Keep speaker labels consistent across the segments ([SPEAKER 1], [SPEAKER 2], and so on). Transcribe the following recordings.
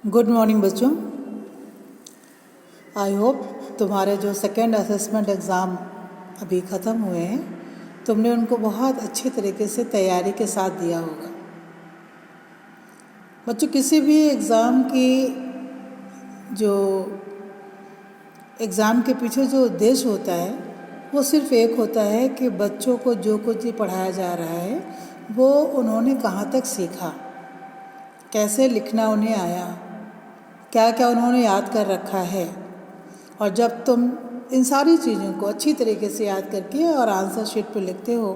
[SPEAKER 1] Good morning बच्चों। I hope तुम्हारे जो सेकेंड असेसमेंट एग्ज़ाम अभी ख़त्म हुए हैं तुमने उनको बहुत अच्छी तरीके से तैयारी के साथ दिया होगा। बच्चों, किसी भी एग्ज़ाम की जो एग्ज़ाम के पीछे जो उद्देश्य होता है वो सिर्फ़ एक होता है कि बच्चों को जो कुछ भी पढ़ाया जा रहा है वो उन्होंने कहाँ तक सीखा, कैसे लिखना उन्हें आया, क्या क्या उन्होंने याद कर रखा है। और जब तुम इन सारी चीज़ों को अच्छी तरीके से याद करके और आंसर शीट पे लिखते हो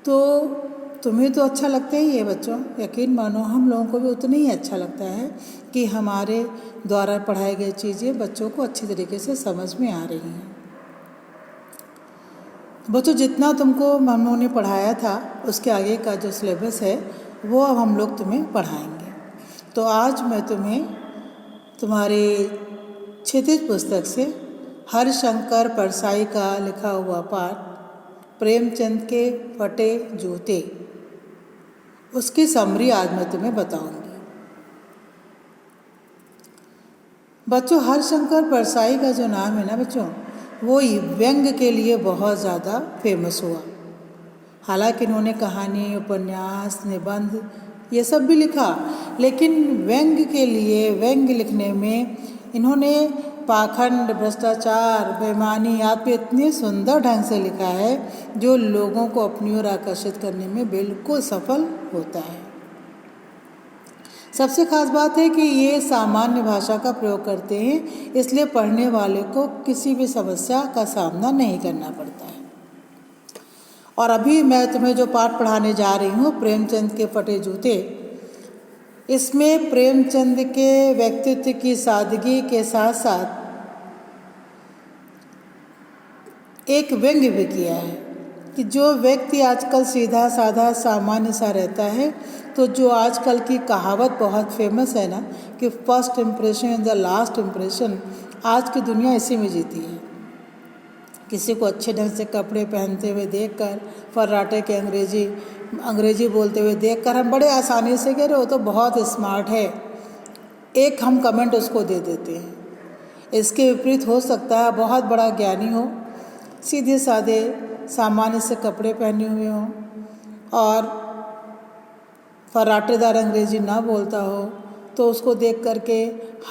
[SPEAKER 1] तो तुम्हें तो अच्छा लगता ही है बच्चों। यकीन मानो हम लोगों को भी उतना ही अच्छा लगता है कि हमारे द्वारा पढ़ाई गई चीज़ें बच्चों को अच्छी तरीके से समझ में आ रही हैं। बच्चों, जितना तुमको हम लोगों ने पढ़ाया था उसके आगे का जो सिलेबस है वो अब हम लोग तुम्हें पढ़ाएंगे। तो आज मैं तुम्हें तुम्हारी क्षितिज पुस्तक से हरिशंकर परसाई का लिखा हुआ पाठ प्रेमचंद के फटे जूते, उसकी समरी आज मैं तुम्हें बताऊंगी। बच्चों, हरिशंकर परसाई का जो नाम है ना बच्चों, वो व्यंग के लिए बहुत ज़्यादा फेमस हुआ। हालांकि इन्होंने कहानी, उपन्यास, निबंध ये सब भी लिखा, लेकिन व्यंग के लिए व्यंग लिखने में इन्होंने पाखंड, भ्रष्टाचार, बेईमानी आप पे इतने सुंदर ढंग से लिखा है जो लोगों को अपनी ओर आकर्षित करने में बिल्कुल सफल होता है। सबसे खास बात है कि ये सामान्य भाषा का प्रयोग करते हैं, इसलिए पढ़ने वाले को किसी भी समस्या का सामना नहीं करना पड़ता है। और अभी मैं तुम्हें जो पाठ पढ़ाने जा रही हूँ प्रेमचंद के फटे जूते, इसमें प्रेमचंद के व्यक्तित्व की सादगी के साथ साथ एक व्यंग्य भी किया है कि जो व्यक्ति आजकल सीधा साधा सामान्य सा रहता है, तो जो आजकल की कहावत बहुत फेमस है ना कि first impression is the last impression, आज की दुनिया इसी में जीती है। किसी को अच्छे ढंग से कपड़े पहनते हुए देखकर, फर्राटे के अंग्रेजी बोलते हुए देखकर हम बड़े आसानी से कह रहे हो तो बहुत स्मार्ट है, एक हम कमेंट उसको दे देते हैं। इसके विपरीत हो सकता है बहुत बड़ा ज्ञानी हो, सीधे साधे सामान्य से कपड़े पहने हुए हों और फर्राटेदार अंग्रेजी ना बोलता हो, तो उसको देख करके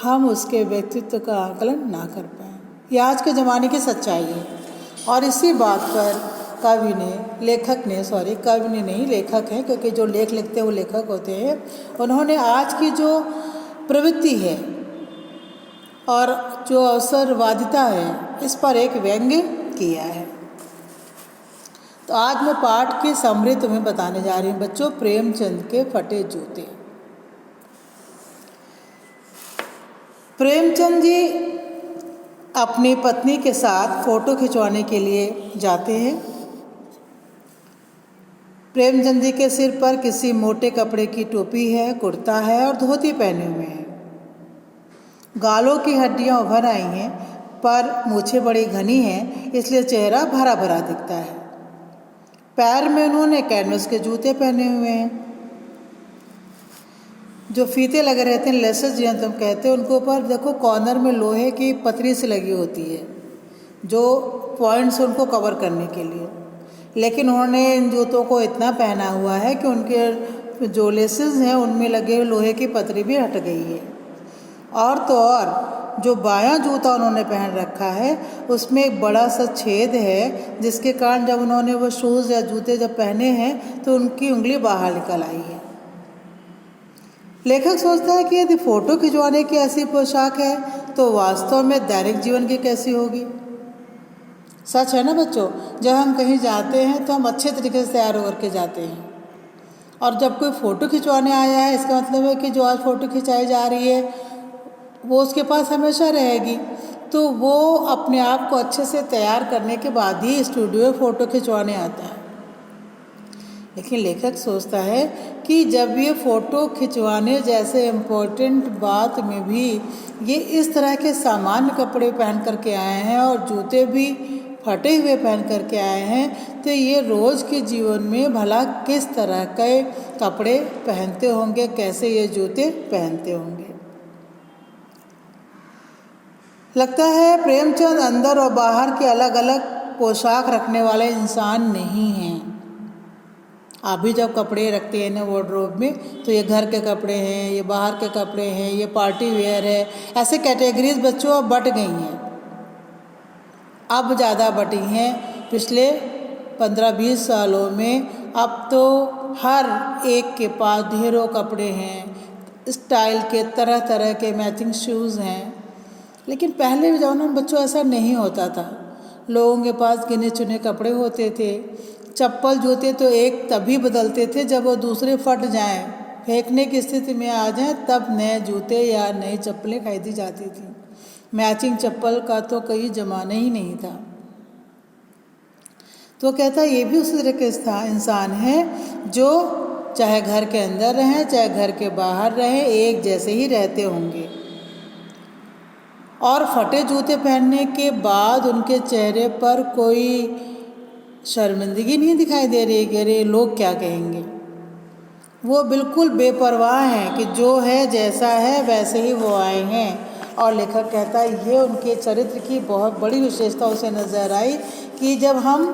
[SPEAKER 1] हम उसके व्यक्तित्व का आकलन ना कर पाएँ। ये आज के ज़माने की सच्चाई है। और इसी बात पर लेखक हैं, क्योंकि जो लेख लिखते हैं वो लेखक होते हैं, उन्होंने आज की जो प्रवृत्ति है और जो अवसरवादिता है इस पर एक व्यंग्य किया है। तो आज मैं पाठ की समरी तुम्हें बताने जा रही हूँ बच्चों, प्रेमचंद के फटे जूते। प्रेमचंद जी अपनी पत्नी के साथ फ़ोटो खिंचवाने के लिए जाते हैं। प्रेमचंद जी के सिर पर किसी मोटे कपड़े की टोपी है, कुर्ता है और धोती पहने हुए हैं। गालों की हड्डियां उभर आई हैं, पर मूछें बड़ी घनी हैं, इसलिए चेहरा भरा भरा दिखता है। पैर में उन्होंने कैनवस के जूते पहने हुए हैं। जो फीते लगे रहते हैं, लेसेस जिन्हें तुम कहते हैं, उनके ऊपर देखो कॉर्नर में लोहे की पतरी सी लगी होती है जो पॉइंट्स उनको कवर करने के लिए। लेकिन उन्होंने इन जूतों को इतना पहना हुआ है कि उनके जो लेसेस हैं उनमें लगे लोहे की पतरी भी हट गई है। और तो और जो बायां जूता उन्होंने पहन रखा है उसमें एक बड़ा सा छेद है, जिसके कारण जब उन्होंने वो शूज़ या जूते जब पहने हैं तो उनकी उंगली बाहर निकल आई है। लेखक सोचता है कि यदि फ़ोटो खिंचवाने की ऐसी पोशाक है तो वास्तव में दैनिक जीवन की कैसी होगी। सच है ना बच्चों, जब हम कहीं जाते हैं तो हम अच्छे तरीके से तैयार होकर के जाते हैं, और जब कोई फ़ोटो खिंचवाने आया है इसका मतलब है कि जो आज फ़ोटो खिंचाई जा रही है वो उसके पास हमेशा रहेगी, तो वो अपने आप को अच्छे से तैयार करने के बाद ही स्टूडियो में फ़ोटो खिंचवाने आता है। लेकिन लेखक सोचता है कि जब ये फ़ोटो खिंचवाने जैसे इम्पोर्टेंट बात में भी ये इस तरह के सामान्य कपड़े पहन करके आए हैं और जूते भी फटे हुए पहन करके आए हैं, तो ये रोज़ के जीवन में भला किस तरह के कपड़े पहनते होंगे, कैसे ये जूते पहनते होंगे। लगता है प्रेमचंद अंदर और बाहर के अलग अलग पोशाक रखने वाले इंसान नहीं हैं। आप भी जब कपड़े रखते हैं ना वार्डरोब में, तो ये घर के कपड़े हैं, ये बाहर के कपड़े हैं, ये पार्टी वेयर है, ऐसे कैटेगरीज बच्चों अब बट गई हैं। अब ज़्यादा बटी हैं। पिछले 15-20 सालों में अब तो हर एक के पास ढेरों कपड़े हैं, स्टाइल के तरह तरह के मैचिंग शूज़ हैं। लेकिन पहले के ज़माने में बच्चों ऐसा नहीं होता था। लोगों के पास गिने चुने कपड़े होते थे। चप्पल जूते तो एक तभी बदलते थे जब वो दूसरे फट जाएं, फेंकने की स्थिति में आ जाएं, तब नए जूते या नई चप्पलें खरीदी जाती थी। मैचिंग चप्पल का तो कोई ज़माना ही नहीं था। तो कहता ये भी उसी तरह के इंसान है जो चाहे घर के अंदर रहें चाहे घर के बाहर रहें, एक जैसे ही रहते होंगे। और फटे जूते पहनने के बाद उनके चेहरे पर कोई शर्मिंदगी नहीं दिखाई दे रही कि अरे लोग क्या कहेंगे। वो बिल्कुल बेपरवाह हैं कि जो है जैसा है वैसे ही वो आए हैं। और लेखक कहता है ये उनके चरित्र की बहुत बड़ी विशेषता उसे नज़र आई कि जब हम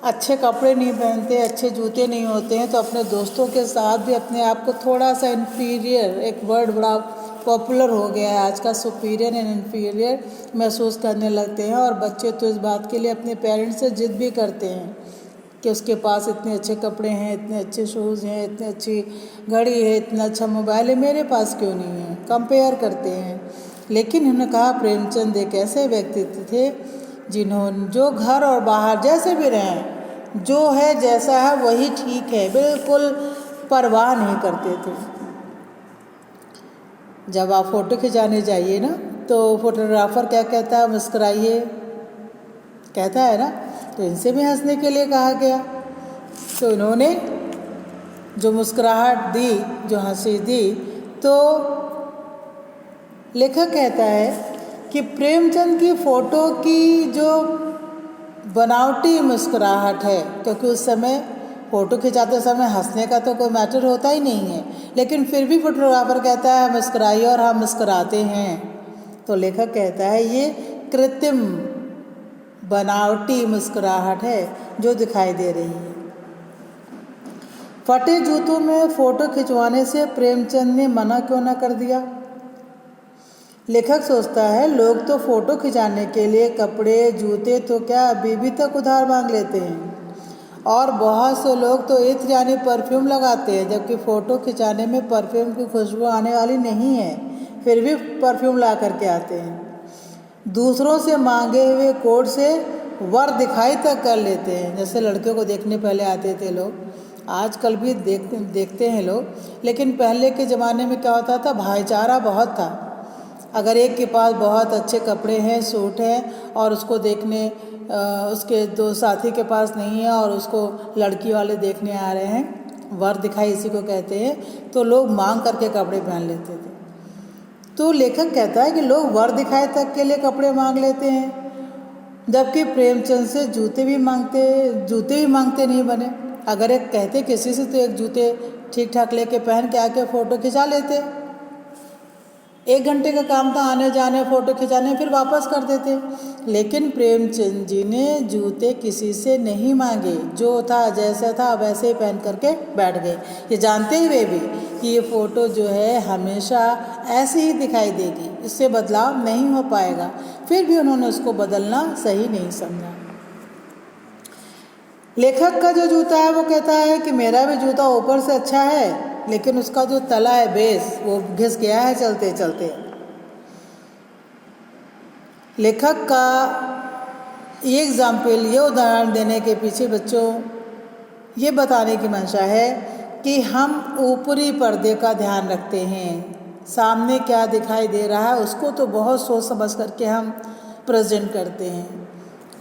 [SPEAKER 1] अच्छे कपड़े नहीं पहनते, अच्छे जूते नहीं होते हैं, तो अपने दोस्तों के साथ भी अपने आप को थोड़ा सा इन्फीरियर, एक वर्ड बड़ा पॉपुलर हो गया है आज का, सुपीरियर एंड इन्फीरियर महसूस करने लगते हैं। और बच्चे तो इस बात के लिए अपने पेरेंट्स से जिद भी करते हैं कि उसके पास इतने अच्छे कपड़े हैं, इतने अच्छे शूज़ हैं, इतनी अच्छी घड़ी है, इतना अच्छा मोबाइल है, मेरे पास क्यों नहीं है, कंपेयर करते हैं। लेकिन उन्होंने कहा प्रेमचंद एक ऐसे व्यक्तित्व थे जिन्होंने जो घर और बाहर जैसे भी रहें, जो है जैसा है वही ठीक है, बिल्कुल परवाह नहीं करते थे। जब आप फ़ोटो खिंचाने जाइए ना, तो फोटोग्राफर क्या कहता है, मुस्कुराइए कहता है ना, तो इनसे भी हंसने के लिए कहा गया। तो इन्होंने जो मुस्कुराहट दी, जो हंसी दी, तो लेखक कहता है कि प्रेमचंद की फ़ोटो की जो बनावटी मुस्कुराहट है, क्योंकि उस समय फ़ोटो खिंचाते समय हंसने का तो कोई मैटर होता ही नहीं है, लेकिन फिर भी फोटोग्राफर कहता है मुस्कुराइए और हम मुस्कुराते हैं। तो लेखक कहता है ये कृत्रिम बनावटी मुस्कुराहट है जो दिखाई दे रही है। फटे जूतों में फ़ोटो खिंचवाने से प्रेमचंद ने मना क्यों न कर दिया। लेखक सोचता है लोग तो फ़ोटो खिंचाने के लिए कपड़े जूते तो क्या अभी तक उधार मांग लेते हैं, और बहुत से लोग तो इत्र यानी परफ्यूम लगाते हैं, जबकि फ़ोटो खिंचाने में परफ्यूम की खुशबू आने वाली नहीं है, फिर भी परफ्यूम ला करके आते हैं। दूसरों से मांगे हुए कोड से वर दिखाई तक कर लेते हैं। जैसे लड़कियों को देखने पहले आते थे लोग, आजकल भी देखते हैं लोग, लेकिन पहले के ज़माने में क्या होता था, भाईचारा बहुत था। अगर एक के पास बहुत अच्छे कपड़े हैं, सूट हैं, और उसको देखने उसके दो साथी के पास नहीं है और उसको लड़की वाले देखने आ रहे हैं, वर दिखाई इसी को कहते हैं, तो लोग मांग करके कपड़े पहन लेते थे। तो लेखक कहता है कि लोग वर दिखाए तक के लिए कपड़े मांग लेते हैं, जबकि प्रेमचंद से जूते भी मांगते नहीं बने। अगर एक कहते किसी से तो एक जूते ठीक ठाक लेके पहन के आके फ़ोटो खिंचा लेते। 1 घंटे का काम था आने जाने, फ़ोटो खिंचाने, फिर वापस कर देते। लेकिन प्रेमचंद जी ने जूते किसी से नहीं मांगे, जो था जैसा था वैसे ही पहन करके बैठ गए, ये जानते हुए भी कि ये फ़ोटो जो है हमेशा ऐसे ही दिखाई देगी, इससे बदलाव नहीं हो पाएगा। फिर भी उन्होंने उसको बदलना सही नहीं समझा। लेखक का जो जूता है वो कहता है कि मेरा भी जूता ऊपर से अच्छा है, लेकिन उसका जो तला है, बेस, वो घिस गया है चलते चलते। लेखक का ये एग्जाम्पल, ये उदाहरण देने के पीछे बच्चों ये बताने की मंशा है कि हम ऊपरी पर्दे का ध्यान रखते हैं, सामने क्या दिखाई दे रहा है उसको तो बहुत सोच समझ करके हम प्रेजेंट करते हैं,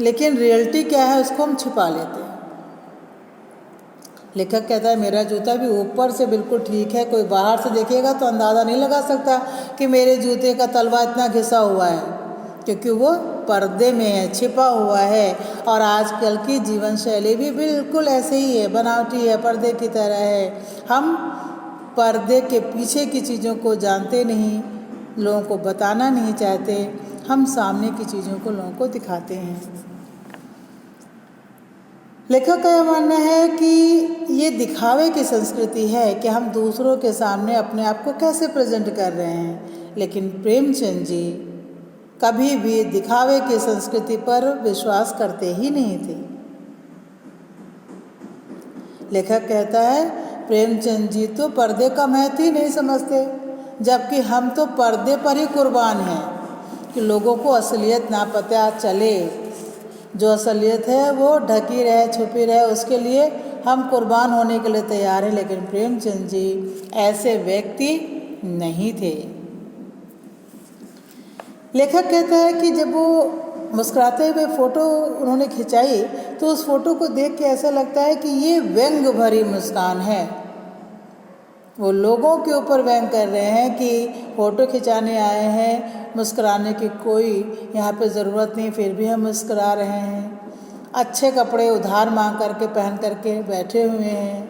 [SPEAKER 1] लेकिन रियलिटी क्या है उसको हम छिपा लेते हैं। लेखक कहता है मेरा जूता भी ऊपर से बिल्कुल ठीक है, कोई बाहर से देखेगा तो अंदाज़ा नहीं लगा सकता कि मेरे जूते का तलवा इतना घिसा हुआ है, क्योंकि वो पर्दे में है, छिपा हुआ है। और आजकल की जीवन शैली भी बिल्कुल ऐसे ही है, बनावटी है, पर्दे की तरह है। हम पर्दे के पीछे की चीज़ों को जानते नहीं, लोगों को बताना नहीं चाहते। हम सामने की चीज़ों को लोगों को दिखाते हैं। लेखक का यह मानना है कि ये दिखावे की संस्कृति है कि हम दूसरों के सामने अपने आप को कैसे प्रेजेंट कर रहे हैं, लेकिन प्रेमचंद जी कभी भी दिखावे की संस्कृति पर विश्वास करते ही नहीं थे। लेखक कहता है प्रेमचंद जी तो पर्दे का महत्व ही नहीं समझते, जबकि हम तो पर्दे पर ही कुर्बान हैं कि लोगों को असलियत ना पता चले। जो असलियत है वो ढकी रहे, छुपी रहे, उसके लिए हम कुर्बान होने के लिए तैयार हैं। लेकिन प्रेमचंद जी ऐसे व्यक्ति नहीं थे। लेखक कहता है कि जब वो मुस्कुराते हुए फ़ोटो उन्होंने खिंचाई तो उस फ़ोटो को देख के ऐसा लगता है कि ये व्यंग भरी मुस्कान है। वो लोगों के ऊपर व्यंग कर रहे हैं कि फ़ोटो खिंचाने आए हैं, मुस्कुराने की कोई यहाँ पे ज़रूरत नहीं, फिर भी हम मुस्कुरा रहे हैं। अच्छे कपड़े उधार मांग करके पहन करके बैठे हुए हैं।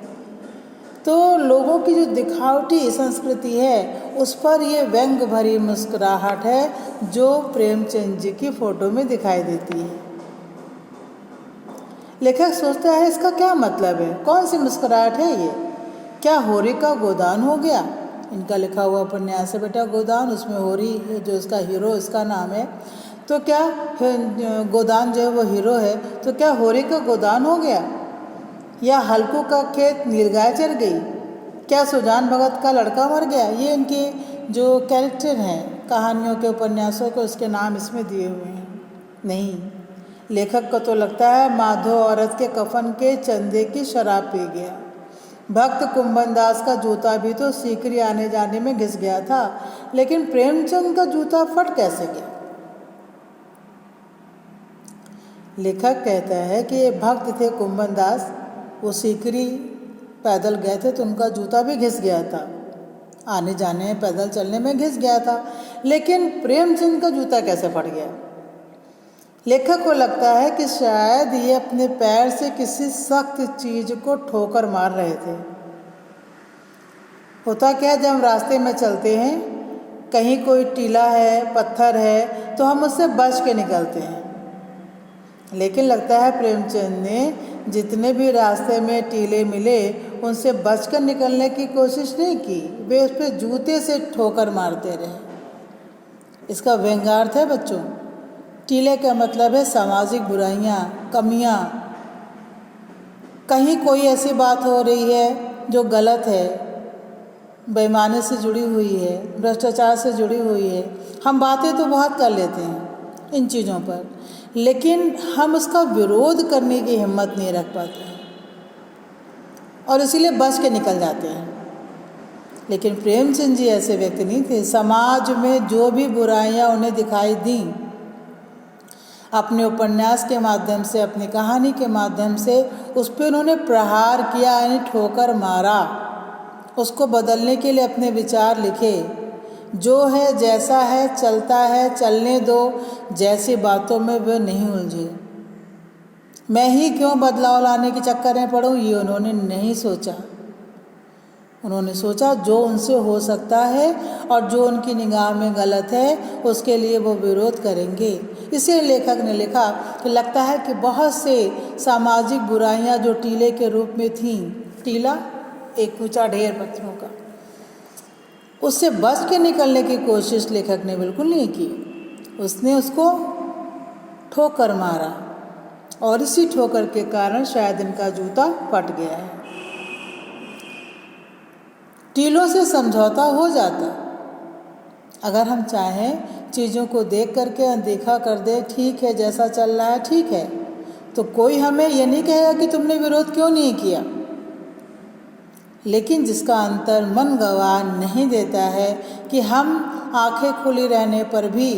[SPEAKER 1] तो लोगों की जो दिखावटी संस्कृति है उस पर ये व्यंग भरी मुस्कुराहट है जो प्रेमचंद जी की फ़ोटो में दिखाई देती है। लेखक सोचता है इसका क्या मतलब है, कौन सी मुस्कुराहट है ये? क्या होरी का गोदान हो गया? इनका लिखा हुआ उपन्यास है बेटा गोदान, उसमें होरी जो इसका हीरो इसका नाम है। तो क्या गोदान जो है वो हीरो है, तो क्या होरी का गोदान हो गया? या हल्कू का खेत नीलगाय चर गई? क्या सुजान भगत का लड़का मर गया? ये इनके जो कैरेक्टर हैं कहानियों के, उपन्यासों के, उसके नाम इसमें दिए हुए हैं। नहीं, लेखक को तो लगता है माधो औरत के कफन के चंदे की शराब पी गया। भक्त कुंभन दास का जूता भी तो सीकरी आने जाने में घिस गया था, लेकिन प्रेमचंद का जूता फट कैसे गया? लेखक कहता है कि ये भक्त थे कुंभन दास, वो सीकरी पैदल गए थे तो उनका जूता भी घिस गया था, आने जाने में पैदल चलने में घिस गया था, लेकिन प्रेमचंद का जूता कैसे फट गया? लेखक को लगता है कि शायद ये अपने पैर से किसी सख्त चीज़ को ठोकर मार रहे थे। होता क्या है, जब हम रास्ते में चलते हैं, कहीं कोई टीला है, पत्थर है, तो हम उससे बच के निकलते हैं। लेकिन लगता है प्रेमचंद ने जितने भी रास्ते में टीले मिले उनसे बचकर निकलने की कोशिश नहीं की, वे उस पर जूते से ठोकर मारते रहे। इसका व्यंग्यार्थ है बच्चों। टीले का मतलब है सामाजिक बुराइयाँ, कमियाँ। कहीं कोई ऐसी बात हो रही है जो गलत है, बेईमानी से जुड़ी हुई है, भ्रष्टाचार से जुड़ी हुई है, हम बातें तो बहुत कर लेते हैं इन चीज़ों पर, लेकिन हम उसका विरोध करने की हिम्मत नहीं रख पाते हैं और इसीलिए बच के निकल जाते हैं। लेकिन प्रेमचंद जी ऐसे व्यक्ति नहीं थे। समाज में जो भी बुराइयां उन्हें दिखाई दी, अपने उपन्यास के माध्यम से, अपनी कहानी के माध्यम से उस पर उन्होंने प्रहार किया, यानी ठोकर मारा। उसको बदलने के लिए अपने विचार लिखे। जो है जैसा है चलता है, चलने दो, जैसी बातों में वे नहीं उलझे। मैं ही क्यों बदलाव लाने के चक्कर में पड़ूं, ये उन्होंने नहीं सोचा। उन्होंने सोचा जो उनसे हो सकता है और जो उनकी निगाह में गलत है उसके लिए वो विरोध करेंगे। इसीलिए लेखक ने लिखा कि लगता है कि बहुत से सामाजिक बुराइयां जो टीले के रूप में थीं, टीला एक ऊंचा ढेर पत्थरों का, उससे बच के निकलने की कोशिश लेखक ने बिल्कुल नहीं की। उसने उसको ठोकर मारा और इसी ठोकर के कारण शायद इनका जूता फट गया है। टीलों से समझौता हो जाता। अगर हम चाहें चीज़ों को देख करके अनदेखा कर दे, ठीक है जैसा चल रहा है ठीक है, तो कोई हमें ये नहीं कहेगा कि तुमने विरोध क्यों नहीं किया। लेकिन जिसका अंतर मन गवाह नहीं देता है कि हम आंखें खुली रहने पर भी,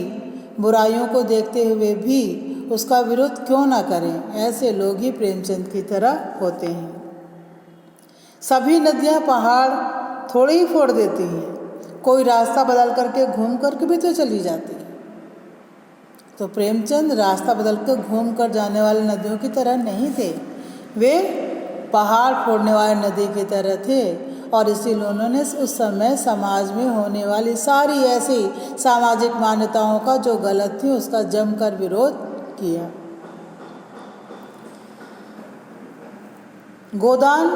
[SPEAKER 1] बुराइयों को देखते हुए भी उसका विरोध क्यों ना करें, ऐसे लोग ही प्रेमचंद की तरह होते हैं। सभी नदियाँ पहाड़ थोड़े ही फोड़ देती हैं, कोई रास्ता बदल करके घूम करके भी तो चली जाती है। तो प्रेमचंद रास्ता बदल कर घूम कर जाने वाली नदियों की तरह नहीं थे, वे पहाड़ फोड़ने वाली नदी की तरह थे और इसीलिए उन्होंने उस समय समाज में होने वाली सारी ऐसी सामाजिक मान्यताओं का जो गलत थी उसका जमकर विरोध किया। गोदान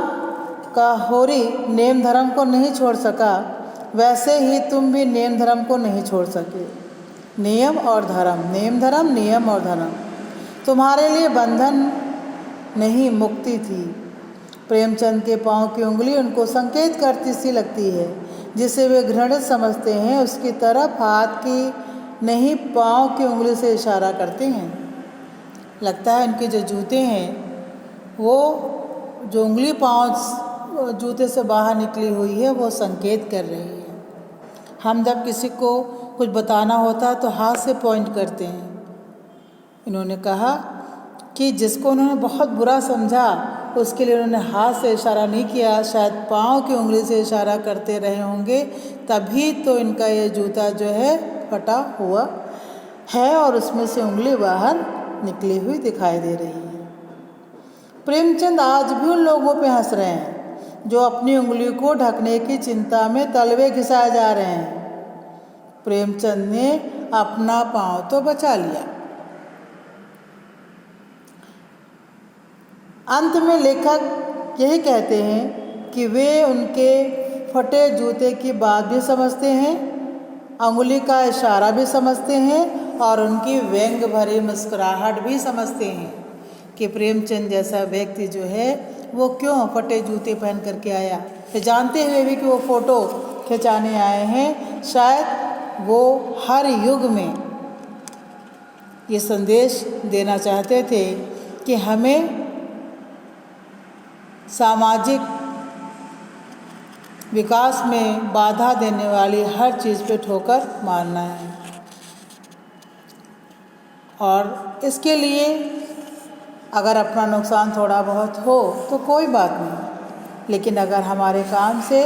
[SPEAKER 1] का होरी नेम धर्म को नहीं छोड़ सका, वैसे ही तुम भी नेम धर्म को नहीं छोड़ सके। नियम और धर्म, नेम धर्म, नियम और धर्म तुम्हारे लिए बंधन नहीं मुक्ति थी। प्रेमचंद के पाँव की उंगली उनको संकेत करती सी लगती है, जिसे वे घृणित समझते हैं उसकी तरफ हाथ की नहीं पाँव की उंगली से इशारा करते हैं। लगता है उनके जो जूते हैं वो जो उंगली पाँव जूते से बाहर निकली हुई है वो संकेत कर रही है। हम जब किसी को कुछ बताना होता है तो हाथ से पॉइंट करते हैं। इन्होंने कहा कि जिसको उन्होंने बहुत बुरा समझा उसके लिए उन्होंने हाथ से इशारा नहीं किया, शायद पाँव की उंगली से इशारा करते रहे होंगे, तभी तो इनका ये जूता जो है फटा हुआ है और उसमें से उंगली बाहर निकली हुई दिखाई दे रही है। प्रेमचंद आज भी उन लोगों पे हंस रहे हैं जो अपनी उंगली को ढकने की चिंता में तलवे घिसाए जा रहे हैं। प्रेमचंद ने अपना पाँव तो बचा लिया। अंत में लेखक यही कहते हैं कि वे उनके फटे जूते की बात भी समझते हैं, अंगुली का इशारा भी समझते हैं और उनकी व्यंग भरी मुस्कुराहट भी समझते हैं कि प्रेमचंद जैसा व्यक्ति जो है वो क्यों फटे जूते पहन करके आया। तो जानते हुए भी कि वो फ़ोटो खिंचाने आए हैं, शायद वो हर युग में ये संदेश देना चाहते थे कि हमें सामाजिक विकास में बाधा देने वाली हर चीज़ पे ठोकर मारना है और इसके लिए अगर अपना नुकसान थोड़ा बहुत हो तो कोई बात नहीं, लेकिन अगर हमारे काम से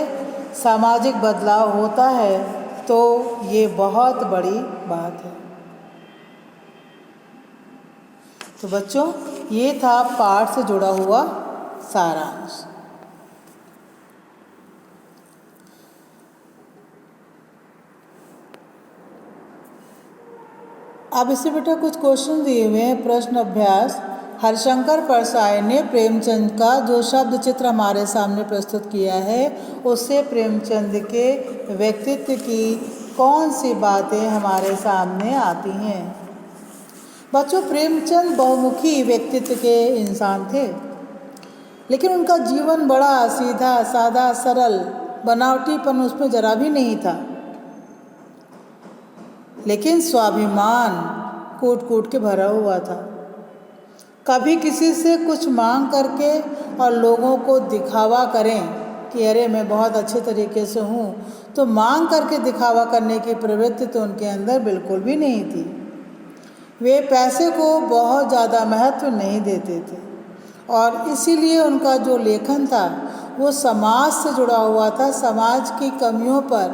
[SPEAKER 1] सामाजिक बदलाव होता है तो ये बहुत बड़ी बात है। तो बच्चों, ये था पाठ से जुड़ा हुआ सारांश। अब इससे बेटा कुछ क्वेश्चन दिए हुए हैं। प्रश्न अभ्यास। हरिशंकर परसाई ने प्रेमचंद का जो शब्द चित्र हमारे सामने प्रस्तुत किया है उससे प्रेमचंद के व्यक्तित्व की कौन सी बातें हमारे सामने आती हैं। बच्चों, प्रेमचंद बहुमुखी व्यक्तित्व के इंसान थे, लेकिन उनका जीवन बड़ा सीधा सादा सरल, बनावटीपन उसमें जरा भी नहीं था, लेकिन स्वाभिमान कूट कूट के भरा हुआ था। कभी किसी से कुछ मांग करके और लोगों को दिखावा करें कि अरे मैं बहुत अच्छे तरीके से हूँ, तो मांग करके दिखावा करने की प्रवृत्ति तो उनके अंदर बिल्कुल भी नहीं थी। वे पैसे को बहुत ज़्यादा महत्व नहीं देते थे और इसीलिए उनका जो लेखन था वो समाज से जुड़ा हुआ था। समाज की कमियों पर,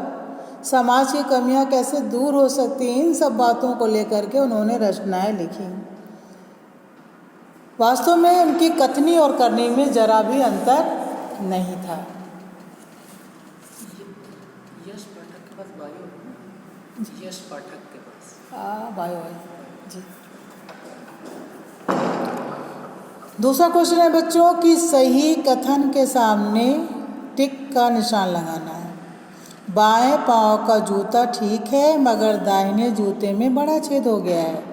[SPEAKER 1] समाज की कमियां कैसे दूर हो सकती हैं, इन सब बातों को लेकर के उन्होंने रचनाएं लिखी। वास्तव में उनकी कथनी और करनी में जरा भी अंतर नहीं था।
[SPEAKER 2] यश पाठक के पास बायो है। यश पाठक के पास
[SPEAKER 1] बायो है जी। दूसरा क्वेश्चन है बच्चों कि सही कथन के सामने टिक का निशान लगाना है। बाएं पांव का जूता ठीक है, मगर दाहिने जूते में बड़ा छेद हो गया है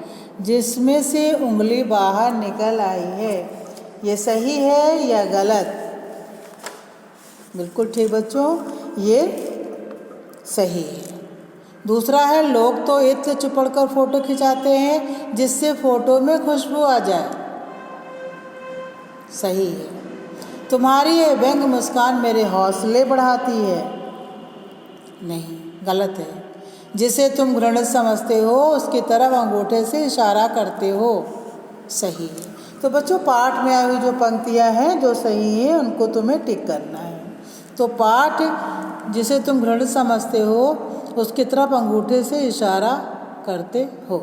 [SPEAKER 1] जिसमें से उंगली बाहर निकल आई है। ये सही है या गलत? बिल्कुल ठीक बच्चों, ये सही है। दूसरा है लोग तो ईद से चिपड़ कर फोटो खिंचाते हैं जिससे फोटो में खुशबू आ जाए। सही है। तुम्हारी ये व्यंग मुस्कान मेरे हौसले बढ़ाती है। नहीं, गलत है। जिसे तुम घृणित समझते हो उसकी तरफ अंगूठे से इशारा करते हो। सही है। तो बच्चों, पाठ में आई हुई जो पंक्तियां हैं जो सही है उनको तुम्हें टिक करना है। तो पाठ जिसे तुम घृणित समझते हो उसकी तरफ अंगूठे से इशारा करते हो।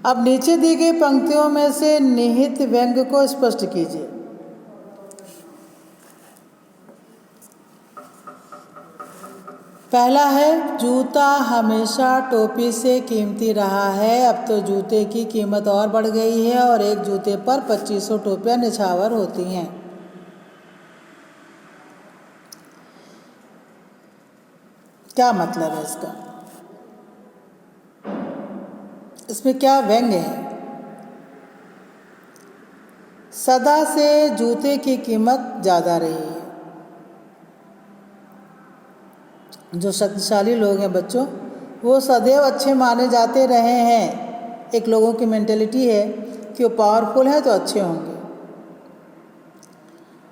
[SPEAKER 1] अब नीचे दी गई पंक्तियों में से निहित व्यंग्य को स्पष्ट कीजिए। पहला है, जूता हमेशा टोपी से कीमती रहा है, अब तो जूते की कीमत और बढ़ गई है और एक जूते पर 2500 टोपियां निछावर होती हैं। क्या मतलब है इसका? इसमें क्या व्यंग्य है? सदा से जूते की कीमत ज़्यादा रही है। जो शक्तिशाली लोग हैं बच्चों, वो सदैव अच्छे माने जाते रहे हैं। एक लोगों की मेंटेलिटी है कि वो पावरफुल है तो अच्छे होंगे,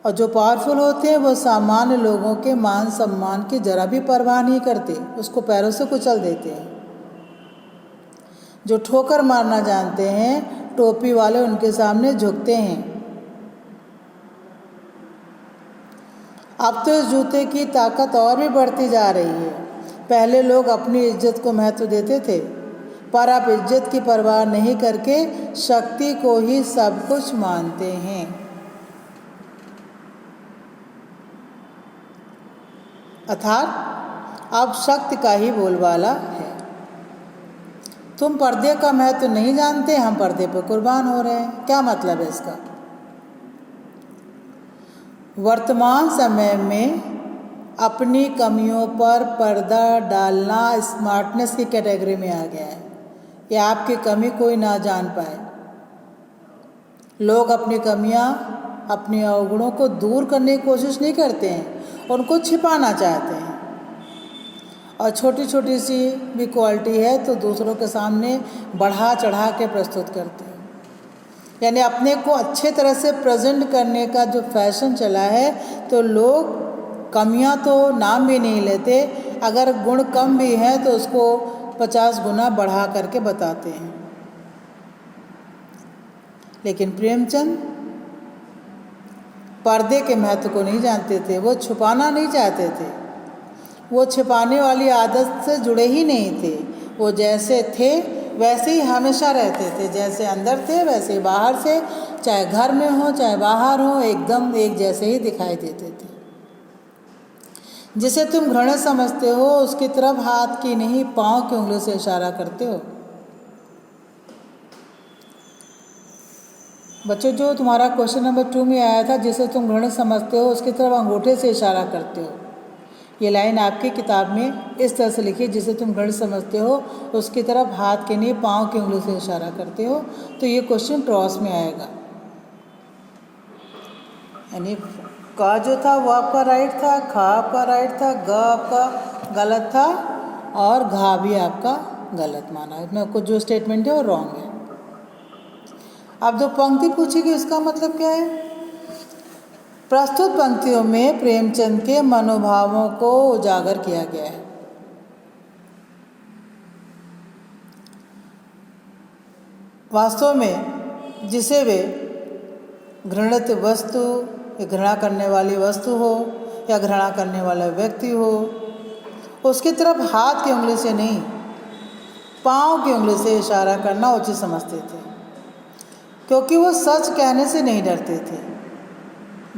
[SPEAKER 1] और जो पावरफुल होते हैं वो सामान्य लोगों के मान सम्मान की जरा भी परवाह नहीं करते, उसको पैरों से कुचल देते हैं। जो ठोकर मारना जानते हैं, टोपी वाले उनके सामने झुकते हैं। अब तो इस जूते की ताकत और भी बढ़ती जा रही है। पहले लोग अपनी इज्जत को महत्व देते थे, पर अब इज्जत की परवाह नहीं करके शक्ति को ही सब कुछ मानते हैं। अर्थात अब शक्ति का ही बोलबाला है। तुम पर्दे का महत्व नहीं जानते, हम पर्दे पर कुर्बान हो रहे हैं। क्या मतलब है इसका? वर्तमान समय में अपनी कमियों पर पर्दा डालना स्मार्टनेस की कैटेगरी में आ गया है। कि आपकी कमी कोई ना जान पाए। लोग अपनी कमियां, अपने अवगुणों को दूर करने की कोशिश नहीं करते हैं, उनको छिपाना चाहते हैं। और छोटी छोटी सी भी क्वालिटी है तो दूसरों के सामने बढ़ा चढ़ा के प्रस्तुत करते हैं। यानी अपने को अच्छे तरह से प्रेजेंट करने का जो फैशन चला है, तो लोग कमियां तो नाम भी नहीं लेते, अगर गुण कम भी है तो उसको 50 गुना बढ़ा करके बताते हैं। लेकिन प्रेमचंद पर्दे के महत्व को नहीं जानते थे, वो छुपाना नहीं चाहते थे, वो छिपाने वाली आदत से जुड़े ही नहीं थे। वो जैसे थे वैसे ही हमेशा रहते थे, जैसे अंदर थे वैसे ही बाहर से, चाहे घर में हो चाहे बाहर हो, एकदम एक जैसे ही दिखाई देते थे। जिसे तुम घृणित समझते हो उसकी तरफ हाथ की नहीं पांव की उंगली से इशारा करते हो। बच्चों, जो तुम्हारा क्वेश्चन नंबर 2 में आया था, जिसे तुम घृणित समझते हो उसकी तरफ अंगूठे से इशारा करते हो, ये लाइन आपकी किताब में इस तरह से लिखी, जिसे तुम घृणित समझते हो उसकी तरफ हाथ के नहीं पांव की उंगली से इशारा करते हो। तो ये क्वेश्चन क्रॉस में आएगा। यानी का जो था वो आपका राइट था, खा आपका राइट था, ग आपका गलत था और घा भी आपका गलत माना। इसमें कुछ जो स्टेटमेंट है वो रॉन्ग है। अब जो पंक्ति पूछी गई उसका मतलब क्या है? प्रस्तुत पंक्तियों में प्रेमचंद के मनोभावों को उजागर किया गया है। वास्तव में जिसे वे घृणित वस्तु या घृणा करने वाली वस्तु हो या घृणा करने वाला व्यक्ति हो, उसकी तरफ हाथ की उंगली से नहीं पांव की उंगली से इशारा करना उचित समझते थे, क्योंकि वो सच कहने से नहीं डरते थे।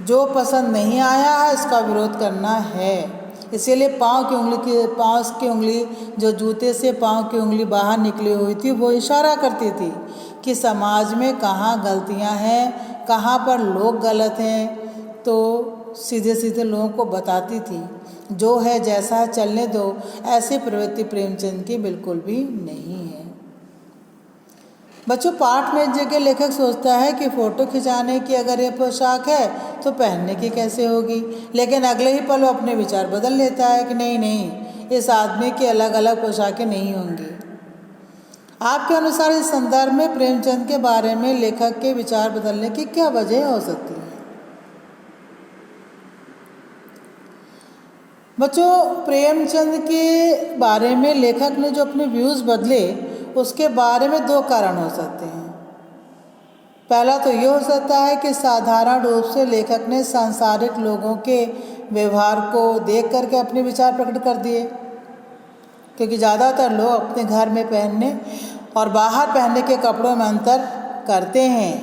[SPEAKER 1] जो पसंद नहीं आया है इसका विरोध करना है। इसीलिए पाँव की उंगली जो जूते से पाँव की उंगली बाहर निकली हुई थी, वो इशारा करती थी कि समाज में कहाँ गलतियाँ हैं, कहाँ पर लोग गलत हैं। तो सीधे सीधे लोगों को बताती थी, जो है जैसा है चलने दो। ऐसी प्रवृत्ति प्रेमचंद की बिल्कुल भी नहीं है। बच्चों, पाठ में एक जगह लेखक सोचता है कि फ़ोटो खिंचाने की अगर ये पोशाक है तो पहनने की कैसे होगी, लेकिन अगले ही पल वो अपने विचार बदल लेता है कि नहीं, इस आदमी की अलग अलग पोशाकें नहीं होंगी। आपके अनुसार इस संदर्भ में प्रेमचंद के बारे में लेखक के विचार बदलने की क्या वजह हो सकती है? बच्चों, प्रेमचंद के बारे में लेखक ने जो अपने व्यूज़ बदले, उसके बारे में 2 कारण हो सकते हैं। पहला तो ये हो सकता है कि साधारण रूप से लेखक ने सांसारिक लोगों के व्यवहार को देख करके अपने विचार प्रकट कर दिए, क्योंकि ज़्यादातर लोग अपने घर में पहनने और बाहर पहनने के कपड़ों में अंतर करते हैं,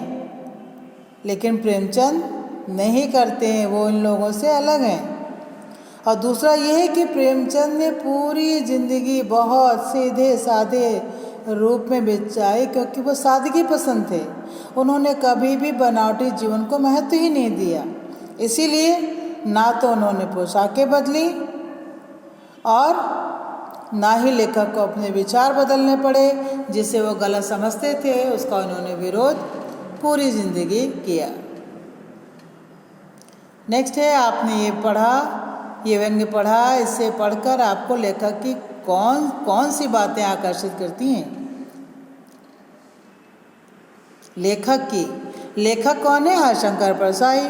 [SPEAKER 1] लेकिन प्रेमचंद नहीं करते हैं, वो इन लोगों से अलग हैं। और दूसरा ये है कि प्रेमचंद ने पूरी ज़िंदगी बहुत सीधे साधे रूप में बिताई, क्योंकि वो सादगी पसंद थे। उन्होंने कभी भी बनावटी जीवन को महत्व ही नहीं दिया। इसीलिए ना तो उन्होंने पोशाकें बदली और ना ही लेखक को अपने विचार बदलने पड़े। जिसे वो गलत समझते थे उसका उन्होंने विरोध पूरी ज़िंदगी किया। नेक्स्ट है, आपने ये पढ़ा, ये व्यंग्य पढ़ा, इससे पढ़कर आपको लेखक की कौन कौन सी बातें आकर्षित करती हैं? लेखक कौन है? हरिशंकर परसाई।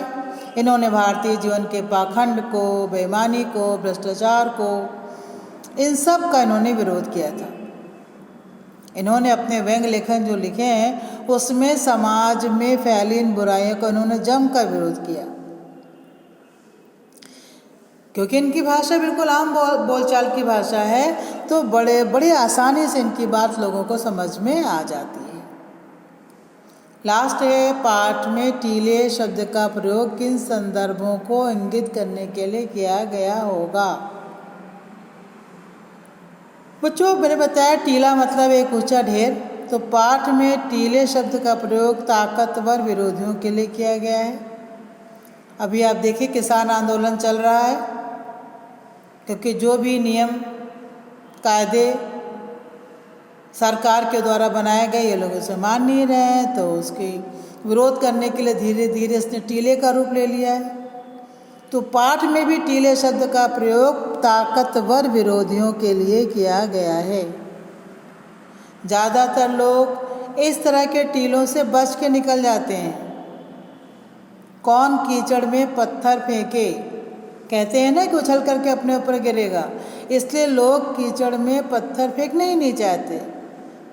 [SPEAKER 1] इन्होंने भारतीय जीवन के पाखंड को, बेईमानी को, भ्रष्टाचार को, इन सब का इन्होंने विरोध किया था। इन्होंने अपने व्यंग्य लेखन जो लिखे हैं उसमें समाज में फैली इन बुराइयों का इन्होंने जमकर विरोध किया, क्योंकि इनकी भाषा बिल्कुल आम बोलचाल की भाषा है, तो बड़े आसानी से इनकी बात लोगों को समझ में आ जाती है। लास्ट है, पाठ में टीले शब्द का प्रयोग किन संदर्भों को इंगित करने के लिए किया गया होगा? बच्चों, मैंने बताया टीला मतलब एक ऊंचा ढेर, तो पाठ में टीले शब्द का प्रयोग ताकतवर विरोधियों के लिए किया गया है। अभी आप देखिए, किसान आंदोलन चल रहा है, क्योंकि जो भी नियम कायदे सरकार के द्वारा बनाए गए ये लोग उसे मान नहीं रहे हैं, तो उसके विरोध करने के लिए धीरे धीरे इसने टीले का रूप ले लिया है। तो पाठ में भी टीले शब्द का प्रयोग ताकतवर विरोधियों के लिए किया गया है। ज़्यादातर लोग इस तरह के टीलों से बच के निकल जाते हैं। कौन कीचड़ में पत्थर फेंके, कहते हैं ना कि उछल करके अपने ऊपर गिरेगा, इसलिए लोग कीचड़ में पत्थर फेंकना ही नहीं चाहते।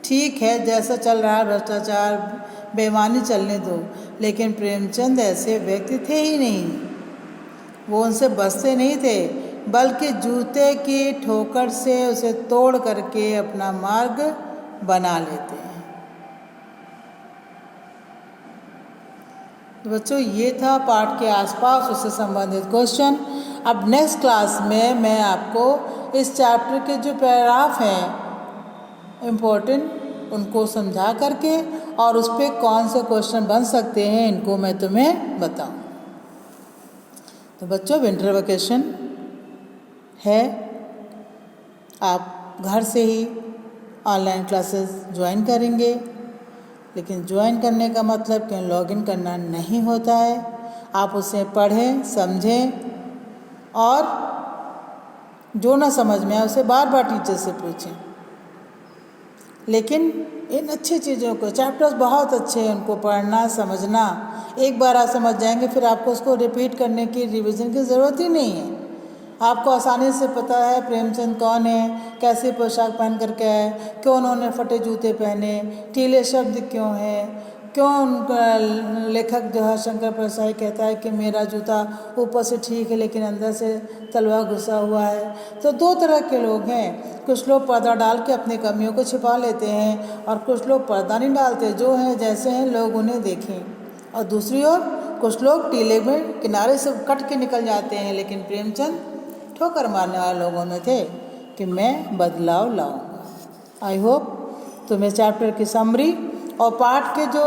[SPEAKER 1] ठीक है, जैसा चल रहा है भ्रष्टाचार, बेईमानी चलने दो, लेकिन प्रेमचंद ऐसे व्यक्ति थे ही नहीं। वो उनसे बचते नहीं थे, बल्कि जूते की ठोकर से उसे तोड़ करके अपना मार्ग बना लेते हैं। तो बच्चों, ये था पाठ के आसपास उससे संबंधित क्वेश्चन। अब नेक्स्ट क्लास में मैं आपको इस चैप्टर के जो पैराग्राफ हैं इम्पोर्टेंट, उनको समझा करके और उस पर कौन से क्वेश्चन बन सकते हैं इनको मैं तुम्हें बताऊं। तो बच्चों, विंटर वेकेशन है, आप घर से ही ऑनलाइन क्लासेस ज्वाइन करेंगे, लेकिन ज्वाइन करने का मतलब कि लॉगिन करना नहीं होता है। आप उसे पढ़ें, समझें और जो ना समझ में आए उसे बार बार टीचर से पूछें। लेकिन इन अच्छी चीज़ों को, चैप्टर्स बहुत अच्छे हैं, उनको पढ़ना समझना, एक बार आप समझ जाएंगे फिर आपको उसको रिपीट करने की, रिवीजन की ज़रूरत ही नहीं है। आपको आसानी से पता है प्रेमचंद कौन है, कैसे पोशाक पहन करके है, क्यों उन्होंने फटे जूते पहने, टीले शब्द क्यों हैं, क्यों उनका लेखक जो है शंकर परसाई कहता है कि मेरा जूता ऊपर से ठीक है लेकिन अंदर से तलवा घुसा हुआ है। तो दो तरह के लोग हैं, कुछ लोग पर्दा डाल के अपनी कमियों को छिपा लेते हैं और कुछ लोग पर्दा नहीं डालते, जो हैं जैसे हैं लोग उन्हें देखें। और दूसरी ओर कुछ लोग टीले में किनारे से कट के निकल जाते हैं, लेकिन प्रेमचंद ठोकर मारने वाले लोगों में थे कि मैं बदलाव लाऊंगा। आई होप तुम्हें चैप्टर की समरी और पाठ के जो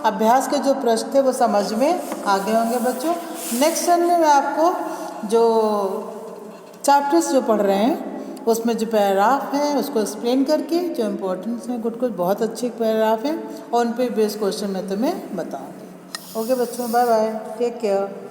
[SPEAKER 1] अभ्यास के जो प्रश्न थे वो समझ में आ गए होंगे बच्चों। नेक्स्ट सन में मैं आपको जो चैप्टर्स जो पढ़ रहे हैं उसमें जो पैराग्राफ हैं उसको एक्सप्लेन करके जो इम्पोर्टेंस हैं कुछ बहुत अच्छे पैराग्राफ हैं और उन पर बेस्ड क्वेश्चन मैं तुम्हें बताऊँगी। ओके बच्चों, बाय बाय, टेक केयर।